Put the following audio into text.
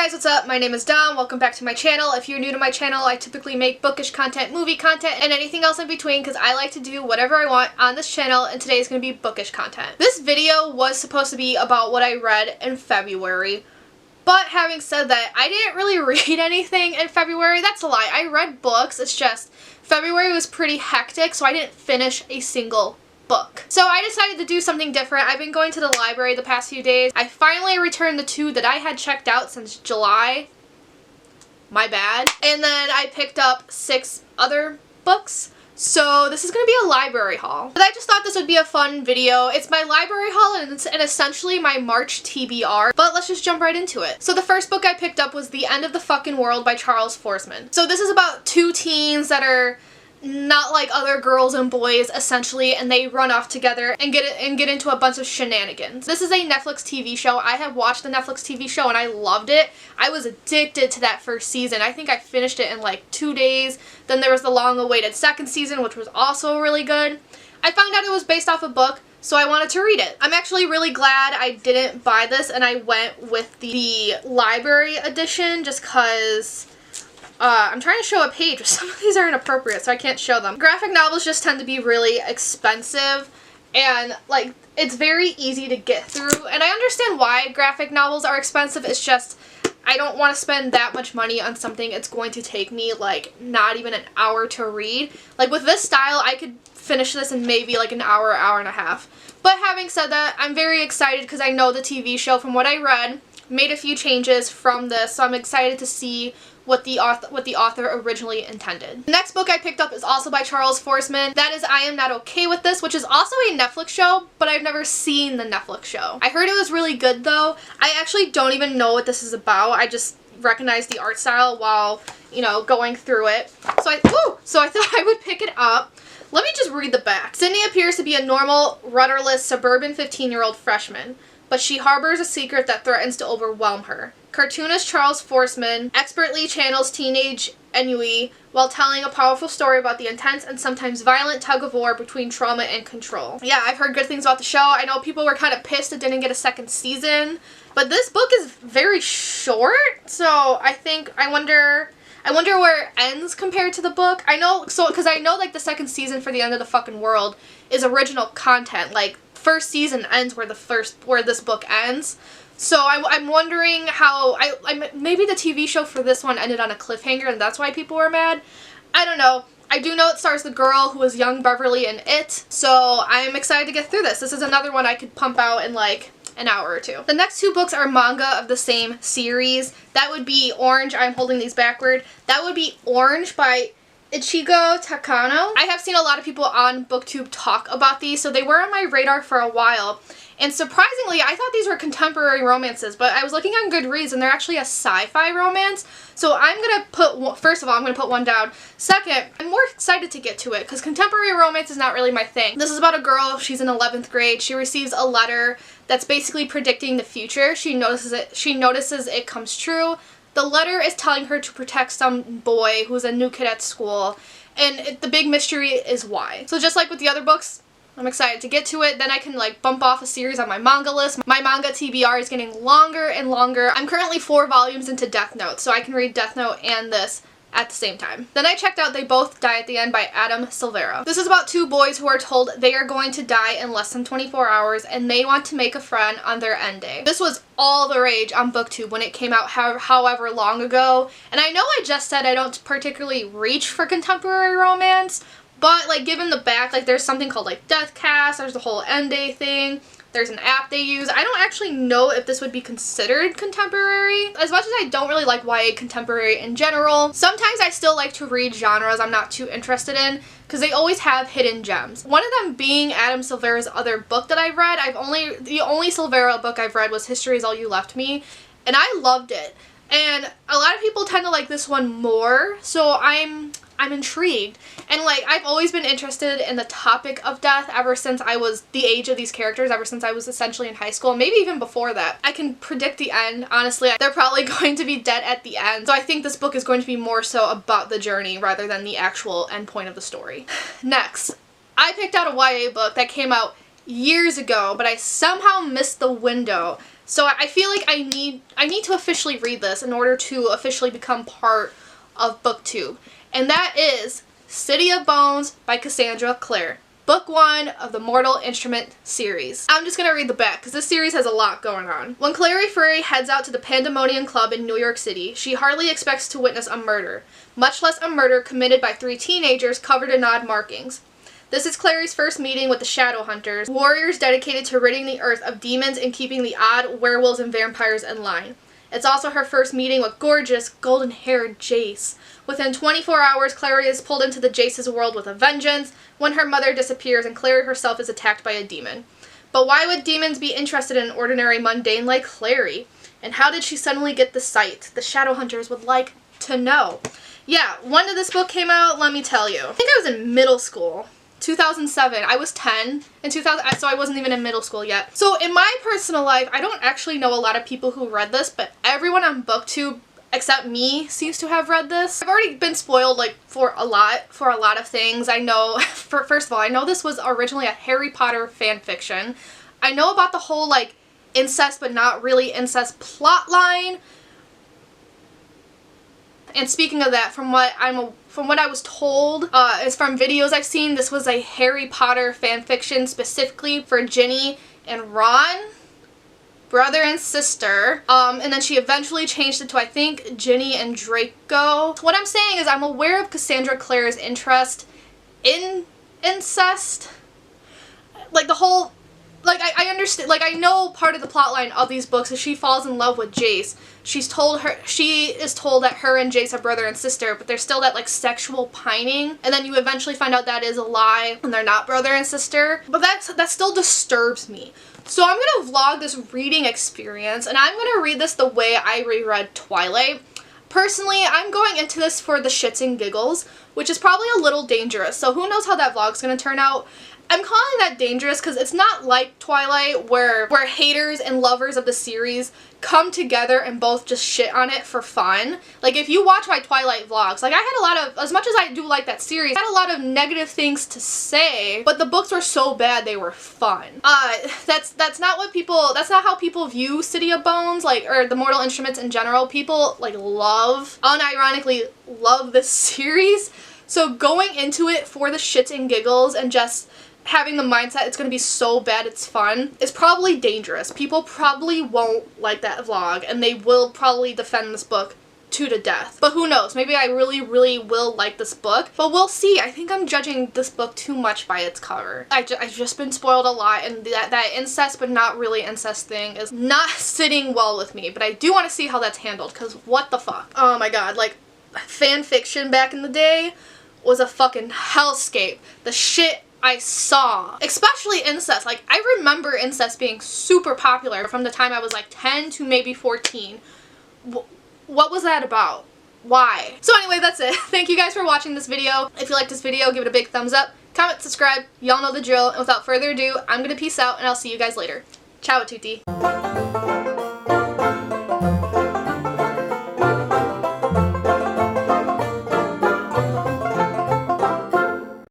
Hey guys, what's up? My name is Dom. Welcome back to my channel. If you're new to my channel, I typically make bookish content, movie content, and anything else in between because I like to do whatever I want on this channel, and today is going to be bookish content. This video was supposed to be about what I read in February, but having said that, I didn't really read anything in February. That's a lie. I read books, it's just February was pretty hectic, so I didn't finish a single book. So I decided to do something different. I've been going to the library the past few days. I finally returned the 2 that I had checked out since July. My bad. And then I picked up 6 other books. So this is going to be a library haul. But I just thought this would be a fun video. It's my library haul and it's essentially my March TBR. But let's just jump right into it. So the first book I picked up was The End of the Fucking World by Charles Forsman. So this is about 2 teens that are not like other girls and boys essentially, and they run off together and get into a bunch of shenanigans. This is a Netflix TV show. I have watched the Netflix TV show and I loved it. I was addicted to that first season. I think I finished it in like 2 days. Then there was the long-awaited second season, which was also really good. I found out it was based off a book, so I wanted to read it. I'm actually really glad I didn't buy this and I went with the library edition just because I'm trying to show a page, but some of these are inappropriate, so I can't show them. Graphic novels just tend to be really expensive, and like, it's very easy to get through, and I understand why graphic novels are expensive. It's just, I don't want to spend that much money on something it's going to take me, like, not even an hour to read. Like, with this style, I could finish this in maybe, like, an hour, hour and a half. But having said that, I'm very excited because I know the TV show, from what I read, made a few changes from this, so I'm excited to see what the author originally intended. The next book I picked up is also by Charles Forsman. That is I Am Not Okay With This, which is also a Netflix show, but I've never seen the Netflix show. I heard it was really good though. I actually don't even know what this is about. I just recognized the art style while, you know, going through it. So I thought I would pick it up. Let me just read the back. Sydney appears to be a normal, rudderless, suburban 15-year-old freshman, but she harbors a secret that threatens to overwhelm her. Cartoonist Charles Forsman expertly channels teenage ennui while telling a powerful story about the intense and sometimes violent tug-of-war between trauma and control. Yeah, I've heard good things about the show. I know people were kind of pissed it didn't get a second season, but this book is very short, so I wonder where it ends compared to the book. I know, because I know like the second season for The End of the Fucking World is original content. Like, first season ends where this book ends. So I'm wondering how, maybe the TV show for this one ended on a cliffhanger and that's why people were mad. I don't know. I do know it stars the girl who was young Beverly in It, so I'm excited to get through this. This is another one I could pump out in like an hour or 2. The next 2 books are manga of the same series. That would be Orange. I'm holding these backward. That would be Orange by Ichigo Takano. I have seen a lot of people on BookTube talk about these, so they were on my radar for a while. And surprisingly, I thought these were contemporary romances, but I was looking on Goodreads and they're actually a sci-fi romance. So I'm going to put, first of all, I'm going to put one down. Second, I'm more excited to get to it because contemporary romance is not really my thing. This is about a girl, she's in 11th grade. She receives a letter that's basically predicting the future. She notices it comes true. The letter is telling her to protect some boy who's a new kid at school, and the big mystery is why. So just like with the other books, I'm excited to get to it. Then I can like bump off a series on my manga list. My manga TBR is getting longer and longer. I'm currently 4 volumes into Death Note, so I can read Death Note and this at the same time. Then I checked out They Both Die at the End by Adam Silvera. This is about 2 boys who are told they are going to die in less than 24 hours and they want to make a friend on their end day. This was all the rage on BookTube when it came out however long ago. And I know I just said I don't particularly reach for contemporary romance, but like given the back, like there's something called like Deathcast, there's the whole end day thing. There's an app they use. I don't actually know if this would be considered contemporary. As much as I don't really like YA contemporary in general, sometimes I still like to read genres I'm not too interested in because they always have hidden gems. One of them being Adam Silvera's other book that I've read. The only Silvera book I've read was History Is All You Left Me, and I loved it. And a lot of people tend to like this one more, so I'm intrigued. And like, I've always been interested in the topic of death ever since I was the age of these characters, ever since I was essentially in high school, maybe even before that. I can predict the end, honestly. They're probably going to be dead at the end. So I think this book is going to be more so about the journey rather than the actual end point of the story. Next, I picked out a YA book that came out years ago, but I somehow missed the window So I feel like I need to officially read this in order to officially become part of BookTube. And that is City of Bones by Cassandra Clare. Book 1 of the Mortal Instrument series. I'm just gonna read the back because this series has a lot going on. When Clary Furry heads out to the Pandemonium Club in New York City, she hardly expects to witness a murder, much less a murder committed by 3 teenagers covered in odd markings. This is Clary's first meeting with the Shadow Hunters, warriors dedicated to ridding the earth of demons and keeping the odd werewolves and vampires in line. It's also her first meeting with gorgeous, golden-haired Jace. Within 24 hours, Clary is pulled into the Jace's world with a vengeance when her mother disappears and Clary herself is attacked by a demon. But why would demons be interested in an ordinary mundane like Clary? And how did she suddenly get the sight? The Shadow Hunters would like to know. Yeah, when did this book came out? Let me tell you. I think I was in middle school. 2007. I was 10 in 2000, so I wasn't even in middle school yet. So in my personal life, I don't actually know a lot of people who read this, but everyone on BookTube except me seems to have read this. I've already been spoiled like for a lot of things. I know, first of all, I know this was originally a Harry Potter fan fiction. I know about the whole like incest but not really incest plot line. And speaking of that, from what I was told, is from videos I've seen, this was a Harry Potter fanfiction specifically for Ginny and Ron, brother and sister. And then she eventually changed it to, I think, Ginny and Draco. What I'm saying is I'm aware of Cassandra Clare's interest in incest. Like the whole, like I understand, like I know part of the plotline of these books is she falls in love with Jace. She is told that her and Jace are brother and sister, but there's still that like sexual pining, and then you eventually find out that is a lie and they're not brother and sister. But that still disturbs me. So I'm gonna vlog this reading experience, and I'm gonna read this the way I reread Twilight. Personally, I'm going into this for the shits and giggles, which is probably a little dangerous, so who knows how that vlog's gonna turn out. I'm calling that dangerous because it's not like Twilight where haters and lovers of the series come together and both just shit on it for fun. Like if you watch my Twilight vlogs, like I had a lot of, as much as I do like that series, I had a lot of negative things to say, but the books were so bad they were fun. That's not how people view City of Bones, like, or the Mortal Instruments in general. People like unironically love this series. So going into it for the shits and giggles and just having the mindset it's going to be so bad it's fun is probably dangerous. People probably won't like that vlog and they will probably defend this book to the death. But who knows, maybe I really will like this book, but we'll see. I think I'm judging this book too much by its cover. I've just been spoiled a lot, and that incest but not really incest thing is not sitting well with me, but I do want to see how that's handled because what the fuck. Oh my god, like fan fiction back in the day was a fucking hellscape. The shit I saw, especially incest. Like I remember incest being super popular from the time I was like 10 to maybe 14. What was that about? Why? So anyway, that's it. Thank you guys for watching this video. If you liked this video, give it a big thumbs up, comment, subscribe. Y'all know the drill. And without further ado, I'm gonna peace out and I'll see you guys later. Ciao a tutti.